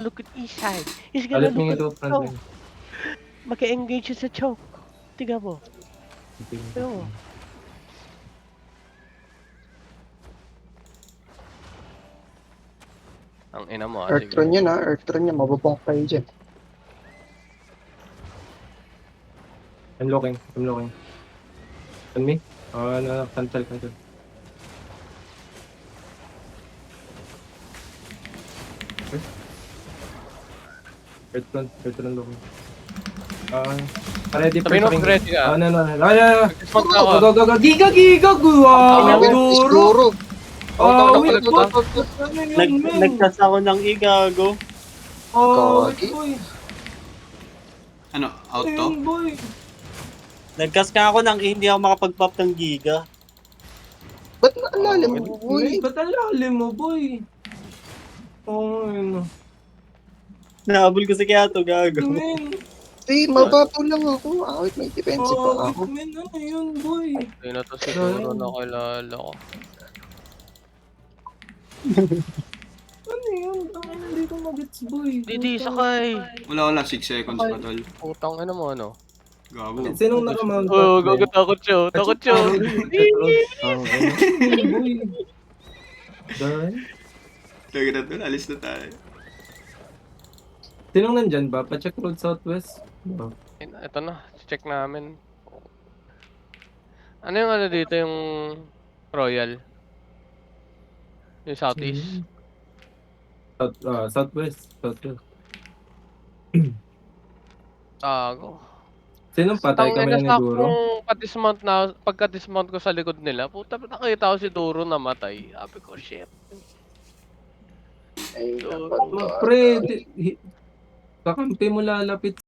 look at east side. He's gonna Alit mo look yung at ito, front choke. line. Mag-engage siya sa choke. Tingnan mo. Oo. Ang ina mo, Earthron yan Earthron yan. Mababong kayo dyan. I'm looking. On me? Cancel. Okay. Earthron looking. Ready Sabi mo, ready ka. No. Mag-spot na ako. Go. Giga, guwa! Wait, Duro! wait, Wait, Nagtas ako ng igago. wait, boy. Ano, out to? Ayun, boy. Nagkas ka ako ng hindi ako makapag-pop ng giga. Ba't naalala mo, boy? Ba't ang lalim mo, boy? Ayun. Nahabol ko si Kiato, gago. Man. Mababaw lang ako. Wait, may defensive pa ako. Man, ano yun, boy? Yun na to siguro na kilala ko. Ano yun? Hindi ko mag-gets, boy. Hindi, sakay. Wala, 6 seconds pa tol. Putang ina mo, ano? Gago. Sinong nakamount? Oo, gago, takot siya. Boy. Dahil? Lagi na tol, alis na tayo. Sinong nandyan ba? Pa-check road southwest? Oh. Ito na, check namin. Ano yung ano dito, yung Royal? Yung Southeast? Southwest. Tago. Sinong patay kami na ni Duro? Pagka-dismount ko sa likod nila, puta, nakita ko si Duro namatay. Sabi ko, shit. Ay, Pre, kakampi mo lalapit